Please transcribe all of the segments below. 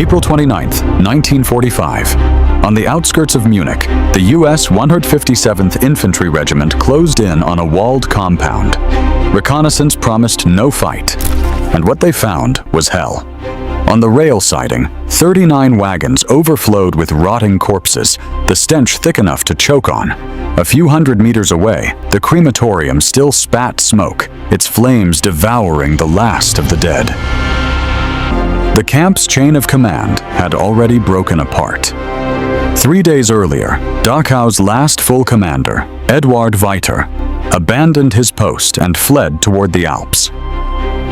April 29, 1945. On the outskirts of Munich, the U.S. 157th Infantry Regiment closed in on a walled compound. Reconnaissance promised no fight, and what they found was hell. On the rail siding, 39 wagons overflowed with rotting corpses, the stench thick enough to choke on. A few hundred meters away, the crematorium still spat smoke, its flames devouring the last of the dead. The camp's chain of command had already broken apart. 3 days earlier, Dachau's last full commander, Eduard Weiter, abandoned his post and fled toward the Alps.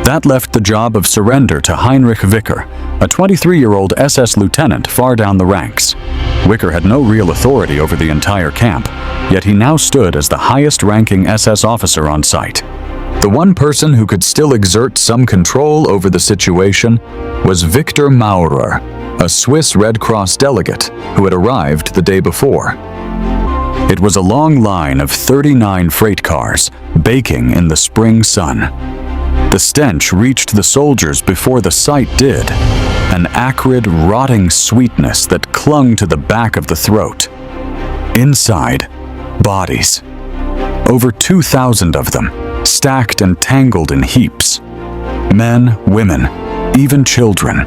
That left the job of surrender to Heinrich Wicker, a 23-year-old SS lieutenant far down the ranks. Wicker had no real authority over the entire camp, yet he now stood as the highest-ranking SS officer on site. The one person who could still exert some control over the situation was Victor Maurer, a Swiss Red Cross delegate who had arrived the day before. It was a long line of 39 freight cars, baking in the spring sun. The stench reached the soldiers before the sight did, an acrid, rotting sweetness that clung to the back of the throat. Inside, bodies. Over 2,000 of them, stacked and tangled in heaps. Men, women, even children.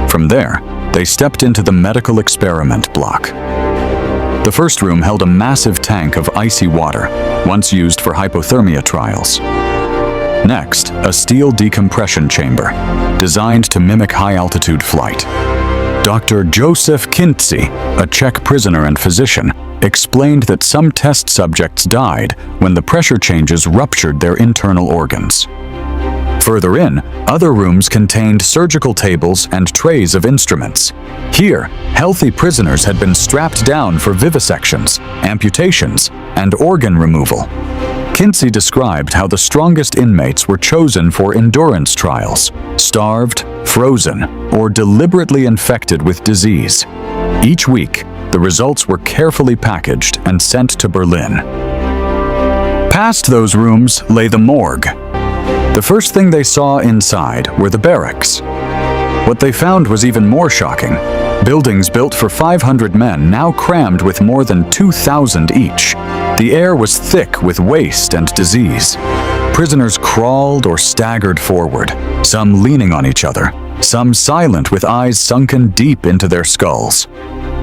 From there, they stepped into the medical experiment block. The first room held a massive tank of icy water, once used for hypothermia trials. Next, a steel decompression chamber, designed to mimic high-altitude flight. Dr. Josef Kintzy, a Czech prisoner and physician, explained that some test subjects died when the pressure changes ruptured their internal organs. Further in, other rooms contained surgical tables and trays of instruments. Here, healthy prisoners had been strapped down for vivisections, amputations, and organ removal. Kintzy described how the strongest inmates were chosen for endurance trials, starved, frozen, or deliberately infected with disease. Each week, the results were carefully packaged and sent to Berlin. Past those rooms lay the morgue. The first thing they saw inside were the barracks. What they found was even more shocking. Buildings built for 500 men now crammed with more than 2,000 each. The air was thick with waste and disease. Prisoners crawled or staggered forward, some leaning on each other, some silent with eyes sunken deep into their skulls.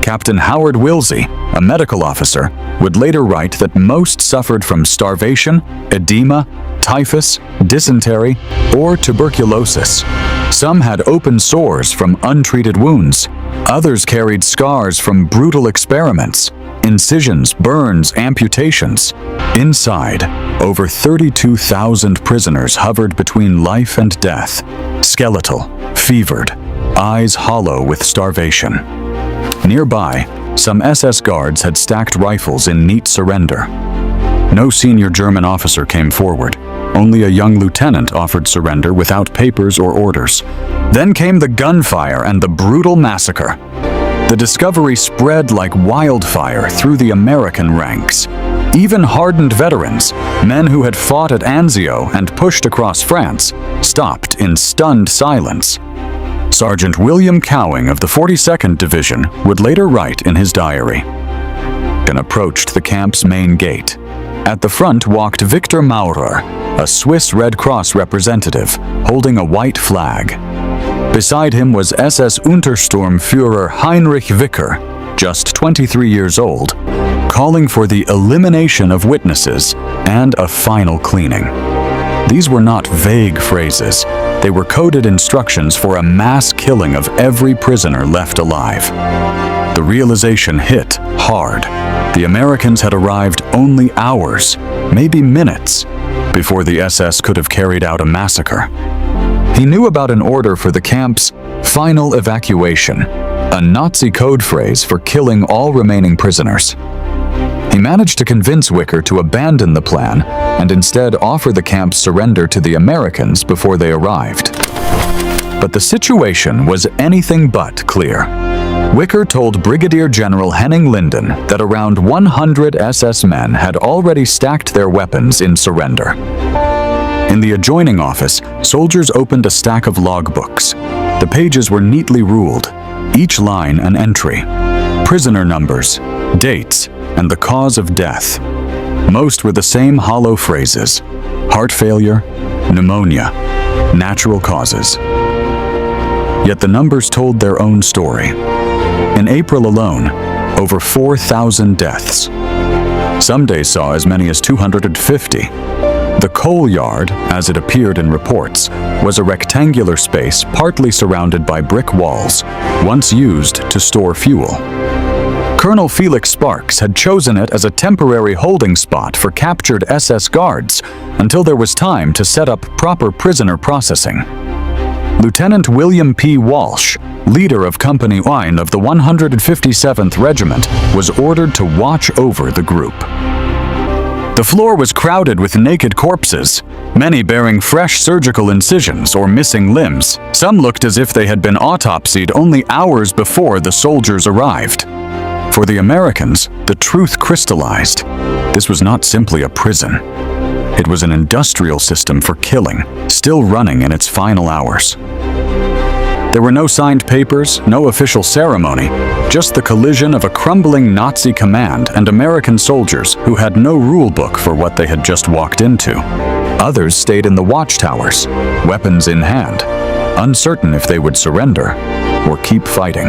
Captain Howard Wilsey, a medical officer, would later write that most suffered from starvation, edema, typhus, dysentery, or tuberculosis. Some had open sores from untreated wounds. Others carried scars from brutal experiments, incisions, burns, amputations. Inside, over 32,000 prisoners hovered between life and death, skeletal, fevered, eyes hollow with starvation. Nearby, some SS guards had stacked rifles in neat surrender. No senior German officer came forward. Only a young lieutenant offered surrender without papers or orders. Then came the gunfire and the brutal massacre. The discovery spread like wildfire through the American ranks. Even hardened veterans, men who had fought at Anzio and pushed across France, stopped in stunned silence. Sergeant William Cowing of the 42nd Division would later write in his diary, and approached the camp's main gate. At the front walked Victor Maurer, a Swiss Red Cross representative, holding a white flag. Beside him was SS Untersturmführer Heinrich Wicker, just 23 years old, calling for the elimination of witnesses and a final cleaning. These were not vague phrases. They were coded instructions for a mass killing of every prisoner left alive. The realization hit hard. The Americans had arrived only hours, maybe minutes, before the SS could have carried out a massacre. He knew about an order for the camp's final evacuation, a Nazi code phrase for killing all remaining prisoners. He managed to convince Wicker to abandon the plan and instead offer the camp's surrender to the Americans before they arrived. But the situation was anything but clear. Wicker told Brigadier General Henning Linden that around 100 SS men had already stacked their weapons in surrender. In the adjoining office, soldiers opened a stack of logbooks. The pages were neatly ruled, each line an entry. Prisoner numbers, dates, and the cause of death. Most were the same hollow phrases: heart failure, pneumonia, natural causes. Yet the numbers told their own story. In April alone, over 4,000 deaths. Some days saw as many as 250. The coal yard, as it appeared in reports, was a rectangular space partly surrounded by brick walls, once used to store fuel. Colonel Felix Sparks had chosen it as a temporary holding spot for captured SS guards until there was time to set up proper prisoner processing. Lieutenant William P. Walsh, leader of Company WWII of the 157th Regiment, was ordered to watch over the group. The floor was crowded with naked corpses, many bearing fresh surgical incisions or missing limbs. Some looked as if they had been autopsied only hours before the soldiers arrived. For the Americans, the truth crystallized. This was not simply a prison. It was an industrial system for killing, still running in its final hours. There were no signed papers, no official ceremony, just the collision of a crumbling Nazi command and American soldiers who had no rule book for what they had just walked into. Others stayed in the watchtowers, weapons in hand, uncertain if they would surrender or keep fighting.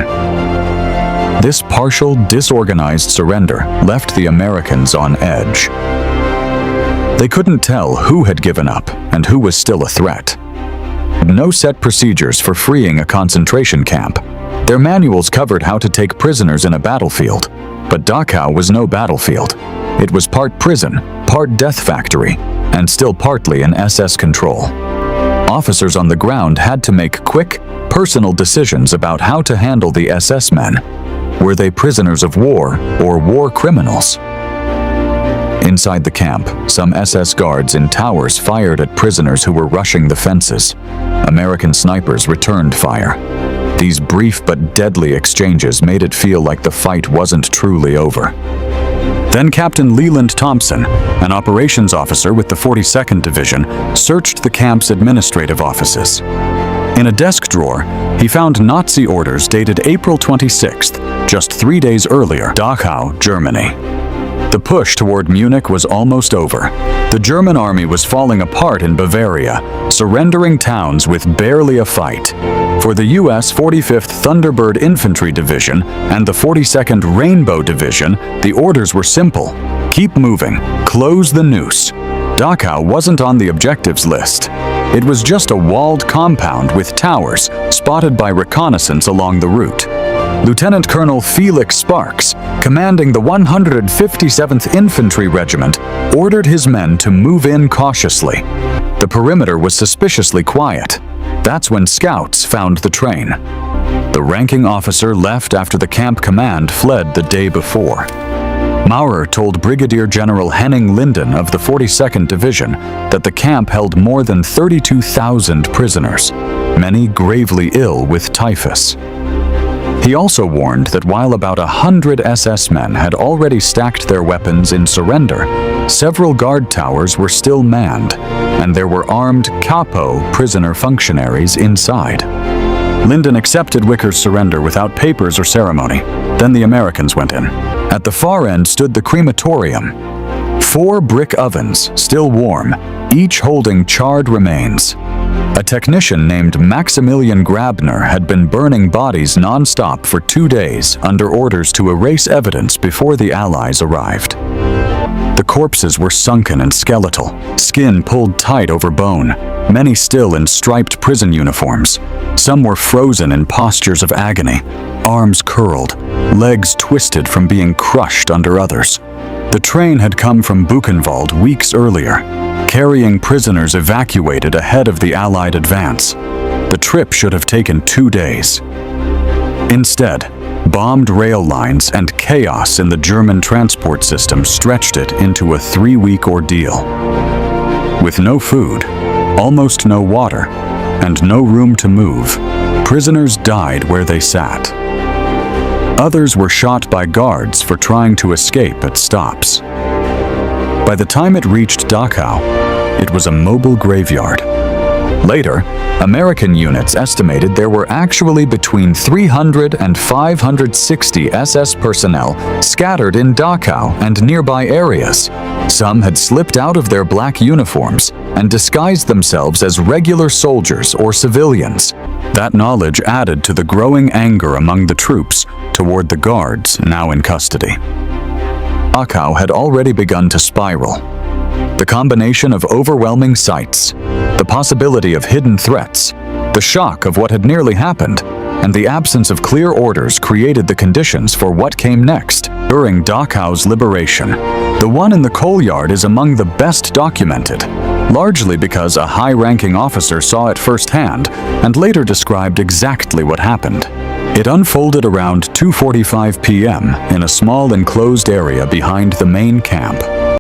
This partial, disorganized surrender left the Americans on edge. They couldn't tell who had given up and who was still a threat. No set procedures for freeing a concentration camp. Their manuals covered how to take prisoners in a battlefield, but Dachau was no battlefield. It was part prison, part death factory, and still partly in SS control. Officers on the ground had to make quick, personal decisions about how to handle the SS men. Were they prisoners of war or war criminals? Inside the camp, some SS guards in towers fired at prisoners who were rushing the fences. American snipers returned fire. These brief but deadly exchanges made it feel like the fight wasn't truly over. Then Captain Leland Thompson, an operations officer with the 42nd Division, searched the camp's administrative offices. In a desk drawer, he found Nazi orders dated April 26th, just 3 days earlier, Dachau, Germany. The push toward Munich was almost over. The German army was falling apart in Bavaria, surrendering towns with barely a fight. For the U.S. 45th Thunderbird Infantry Division and the 42nd Rainbow Division, the orders were simple. Keep moving. Close the noose. Dachau wasn't on the objectives list. It was just a walled compound with towers, spotted by reconnaissance along the route. Lieutenant Colonel Felix Sparks, commanding the 157th Infantry Regiment, ordered his men to move in cautiously. The perimeter was suspiciously quiet. That's when scouts found the train. The ranking officer left after the camp command fled the day before. Maurer told Brigadier General Henning Linden of the 42nd Division that the camp held more than 32,000 prisoners, many gravely ill with typhus. He also warned that while about 100 SS men had already stacked their weapons in surrender, several guard towers were still manned, and there were armed capo prisoner functionaries inside. Linden accepted Wicker's surrender without papers or ceremony. Then the Americans went in. At the far end stood the crematorium. 4 brick ovens, still warm, each holding charred remains. A technician named Maximilian Grabner had been burning bodies non-stop for 2 days under orders to erase evidence before the Allies arrived. The corpses were sunken and skeletal, skin pulled tight over bone, many still in striped prison uniforms. Some were frozen in postures of agony, arms curled, legs twisted from being crushed under others. The train had come from Buchenwald weeks earlier, carrying prisoners evacuated ahead of the Allied advance. The trip should have taken 2 days. Instead, bombed rail lines and chaos in the German transport system stretched it into a 3-week ordeal. With no food, almost no water, and no room to move, prisoners died where they sat. Others were shot by guards for trying to escape at stops. By the time it reached Dachau, it was a mobile graveyard. Later, American units estimated there were actually between 300 and 560 SS personnel scattered in Dachau and nearby areas. Some had slipped out of their black uniforms and disguised themselves as regular soldiers or civilians. That knowledge added to the growing anger among the troops toward the guards now in custody. Dachau had already begun to spiral. The combination of overwhelming sights, the possibility of hidden threats, the shock of what had nearly happened, and the absence of clear orders created the conditions for what came next. During Dachau's liberation, the one in the coal yard is among the best documented, largely because a high-ranking officer saw it firsthand and later described exactly what happened. It unfolded around 2:45 p.m. in a small enclosed area behind the main camp.